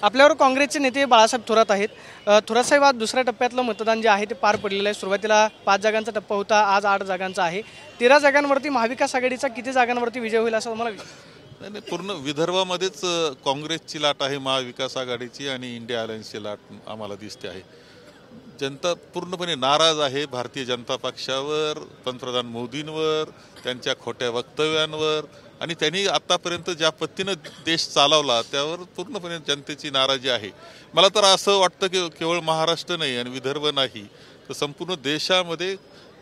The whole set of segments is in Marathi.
आपल्यावर काँग्रेसचे नेते बाळासाहेब थोरात आहेत। थोरात साहेब, आज दुसऱ्या टप्प्यातलं मतदान जे आहे ते पार पडलेलं आहे। सुरुवातीला 5 जागांचा टप्पा होता, आज 8 जागांचा आहे। 13 जागांवरती महाविकास आघाडीचा किती जागांवरती विजय होईल असं तुम्हाला नाही नाही, पूर्ण विदर्भामध्येच काँग्रेसची लाट आहे, महाविकास आघाडीची आणि इंडिया अलायन्सची लाट आम्हाला दिसते आहे। जनता पूर्णपणे नाराज आहे भारतीय जनता पक्षावर, पंतप्रधान मोदींवर, त्यांच्या खोट्या वक्तव्यांवर आणि त्यांनी आतापर्यंत ज्या पद्धतीने देश चालवला त्यावर पूर्णपणे जनतेची नाराजी आहे। मला तर असं वाटतं की केवळ महाराष्ट्र नाही आणि विदर्भ नाही तर संपूर्ण देशामध्ये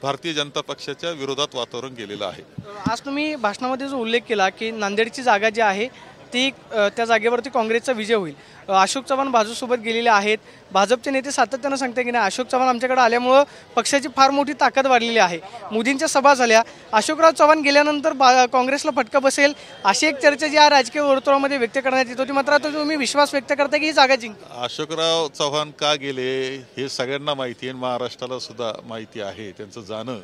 भारतीय जनता पक्षाच्या विरोधात वातावरण गेलेलं आहे। आज तुम्ही भाषणामध्ये जो उल्लेख केला की नांदेडची जागा जी आहे ती त्या जागेवरती काँग्रेसचा विजय होईल। अशोक चव्हाण भाजपसोबत गेलेले आहेत। भाजपचे नेते सातत्यानं सांगतात की नाही, अशोक चव्हाण आमच्याकडे आल्यामुळे पक्षाची फार मोठी ताकद वाढलेली आहे। मोदींच्या सभा झाल्या, अशोकराव चव्हाण गेल्यानंतर काँग्रेसला फटका बसेल अशी एक चर्चा जी राजकीय वर्तुळामध्ये व्यक्त करण्यात येत होती। मात्र आता तुम्ही विश्वास व्यक्त करता की ही जागा जिंकतील। अशोकराव चव्हाण का गेले हे सगळ्यांना माहिती आहे, महाराष्ट्राला सुद्धा माहिती आहे त्यांचं जाणं,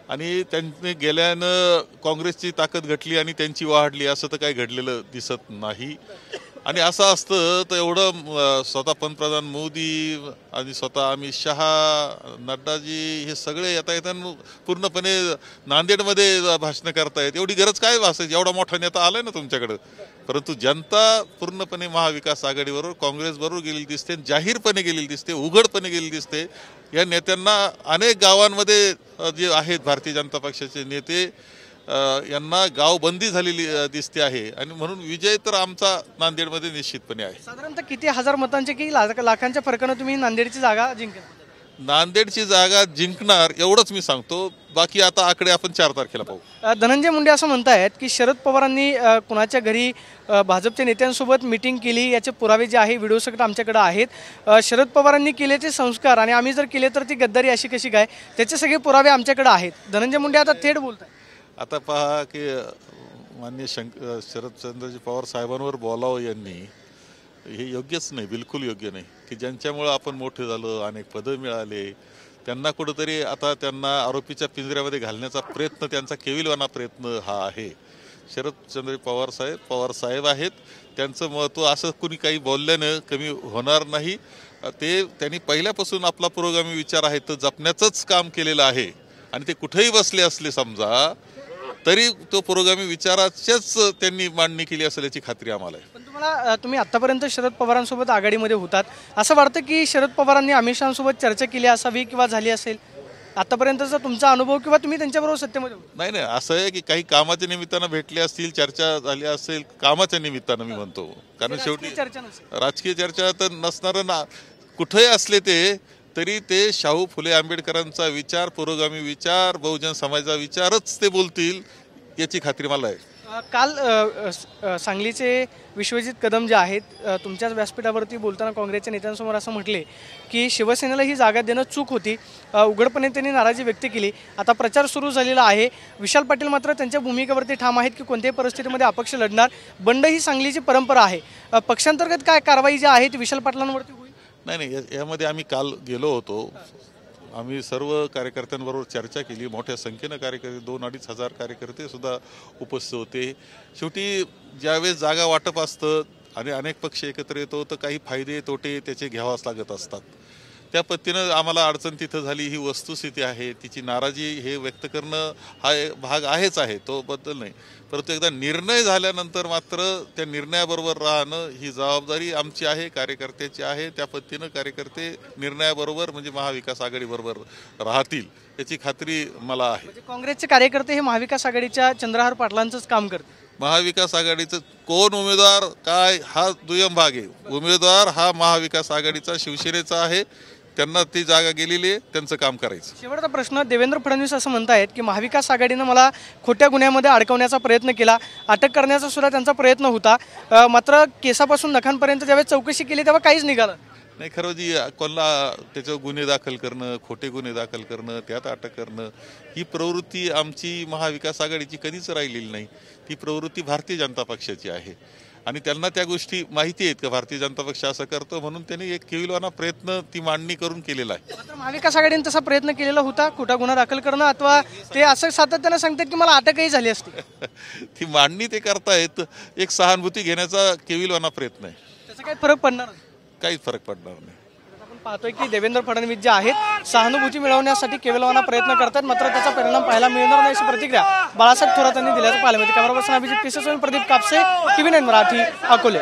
आणि त्यांनी गेल्यानं काँग्रेसची ताकद घटली आणि त्यांची वाढली असं तर काही घडलेलं दिसत नाही। आणि असं असतं तर एवढं स्वतः पंतप्रधान मोदी आणि स्वतः अमित शहा, नड्डाजी हे सगळे येता पूर्णपणे नांदेडमध्ये भाषणं करतायत, एवढी गरज काय भासायची? एवढा मोठा नेता आलाय ना तुमच्याकडं। परंतु जनता पूर्णपणे महाविकास आघाडीबरोबर काँग्रेसबरोबर गेलेली दिसते, जाहीरपणे गेलेली दिसते, उघडपणे गेलेली दिसते। या नेत्यांना अनेक गावांमध्ये जे आहेत भारतीय जनता पक्षाचे नेते यांना गावबंदी झालेली दिसते आहे आणि म्हणून विजय तर आमचा नांदेडमध्ये निश्चितपणे आहे। साधारणतः किती हजार मतांचे की लाखांच्या फरकाने तुम्ही नांदेडची जागा जिंकेल? नांदेडची जागा जिंकणार एवढंच मी सांगतो, बाकी आता आकडे आपण 4 तारखेला पाहू। धनंजय मुंडे असं म्हणतायत की शरद पवारांनी कुणाच्या घरी भाजपच्या नेत्यांसोबत मीटिंग केली याचे पुरावे जे आहे व्हिडिओ सगळे आमच्याकडे आहेत। शरद पवारांनी केल्याचे संस्कार आणि आम्ही जर केले तर ती गद्दारी अशी कशी काय, त्याचे सगळे पुरावे आमच्याकडे आहेत। धनंजय मुंडे आता थेट बोलतात। आता पहा की माननीय शरदचंद्रजी पवार साहेबांवर बोलावं यांनी हे योग्यच नाही, बिलकुल योग्य नाही की ज्यांच्यामुळं आपण मोठे झालो, अनेक पदं मिळाले, त्यांना कुठंतरी आता त्यांना आरोपीच्या पिंजऱ्यामध्ये घालण्याचा प्रयत्न, त्यांचा केविलवाना प्रयत्न हा आहे। शरदचंद्र पवार साहेब आहेत, त्यांचं महत्त्व असं कुणी काही बोलल्यानं कमी होणार नाही। ते त्यांनी पहिल्यापासून आपला पुरोगामी विचार आहे तर जपण्याचंच काम केलेलं आहे आणि ते कुठेही बसले असले समजा तरी तो पुरोगामी विचाराच्याच त्यांनी मांडणी केली असेल याची खात्री आम्हाला आहे। पण तुम्ही आतापर्यंत शरद पवारांसोबत आघाडीमध्ये होतात, असं वाटतं की शरद पवारांनी अमित शहांसोबत चर्चा केली असावी किंवा झाली असेल आतापर्यंतचा तुमचा अनुभव, किंवा तुम्ही त्यांच्याबरोबर सत्तेमध्ये? नाही नाही, असं आहे की काही कामाच्या निमित्तानं भेटले असतील, चर्चा झाली असेल कामाच्या निमित्तानं मी म्हणतो, कारण शेवटी राजकीय चर्चा तर नसणारं ना, कुठेही असले ते तरी ते शाहू फुले आंबेडकरांचा विचार, पुरोगामी विचार, बहुजन समाजाचा विचारच ते बोलतील याची खात्री मला आहे। काल सांगलीचे विश्वजित कदम जे आहेत तुमच्याच व्यासपीठावरती बोलताना काँग्रेसच्या नेत्यांसमोर असं म्हटले की शिवसेनेला ही जागा देणं चूक होती। उघडपणे त्यांनी नाराजी व्यक्त केली। आता प्रचार सुरू झालेला आहे। विशाल पाटील मात्र त्यांच्या भूमिकेवरती ठाम आहेत की कोणत्याही परिस्थितीमध्ये अपक्ष लढणार। बंड ही सांगलीची परंपरा आहे। पक्षांतर्गत काय कारवाई जी आहे ती विशाल पाटलांवरती होईल? नाही नाही, यामध्ये आम्ही काल गेलो होतो, आम्ही सर्व कार्यकर्त्यांबरोबर चर्चा केली, मोठ्या संख्येनं कार्यकर्ते 2-2.5 हजार कार्यकर्ते सुद्धा उपस्थित होते। शेवटी ज्यावेळेस जागा वाटप असतं आणि अनेक पक्ष एकत्र येतो तर काही फायदे तोटे त्याचे घ्यावाच लागत असतात। त्या पद्धतीनं आम्हाला अडचण तिथं झाली, ही वस्तुस्थिती आहे। तिची नाराजी हे व्यक्त करणं हा भाग आहेच आहे, तो बद्दल नाही, परंतु एकदा निर्णय झाल्यानंतर मात्र त्या निर्णयाबरोबर राहणं ही जबाबदारी आमची आहे, कार्यकर्त्याची आहे। त्या पद्धतीनं कार्यकर्ते निर्णयाबरोबर म्हणजे महाविकास आघाडीबरोबर राहतील याची खात्री मला आहे। म्हणजे काँग्रेसचे कार्यकर्ते हे महाविकास आघाडीच्या चंद्रहार पाटलांचंच काम करतात। महाविकास आघाडीचं कोण उमेदवार काय हा दुय्यम भाग आहे, उमेदवार हा महाविकास आघाडीचा शिवसेनेचा आहे, त्यांना ती जागा गेलेली आहे, त्यांचं काम करायचं। शेवटचा प्रश्न, देवेंद्र फडणवीस असं म्हणतायत की महाविकास आघाडीनं मला खोट्या गुन्ह्यामध्ये अडकवण्याचा प्रयत्न केला, अटक करण्याचा सुद्धा त्यांचा प्रयत्न होता, मात्र केसापासून नखांपर्यंत ज्यावेळेस चौकशी केली तेव्हा काहीच निघालं नाही। खरं जी कोणाला त्याच्यावर गुन्हे दाखल करणं, खोटे गुन्हे दाखल करणं, त्यात अटक करणं ही प्रवृत्ती आमची महाविकास आघाडीची कधीच राहिलेली नाही। ती प्रवृत्ती भारतीय जनता पक्षाची आहे आणि त्यांना त्या गोष्टी माहिती आहेत का भारतीय जनता पक्ष असं करतो, म्हणून त्यांनी एक केविलवाना प्रयत्न ती मांडणी करून केलेला आहे। मात्र महाविकास आघाडीने तसा प्रयत्न केलेला होता खोटा गुन्हा दाखल करणं, अथवा ते असं सातत्यानं सांगतात की मला अटकही झाली असती? ती मांडणी ते करतायत, एक सहानुभूती घेण्याचा केविलवाना प्रयत्न आहे। त्याचा काही फरक पडणार नाही? काहीच फरक पडणार नाही. आपण पाहतोय की देवेंद्र फडणवीस जे आहेत सहानुभूती मिळवण्यासाठी केवलवाना प्रयत्न करतात, मात्र त्याचा परिणाम पाहायला मिळणार नाही अशी प्रतिक्रिया बाळासाहेब थोरात यांनी दिल्याचं पाहिलं मिळते. कॅमेरा पर्सन अभिजित केसरी, प्रदीप कापसे, TV9 मराठी, अकोले.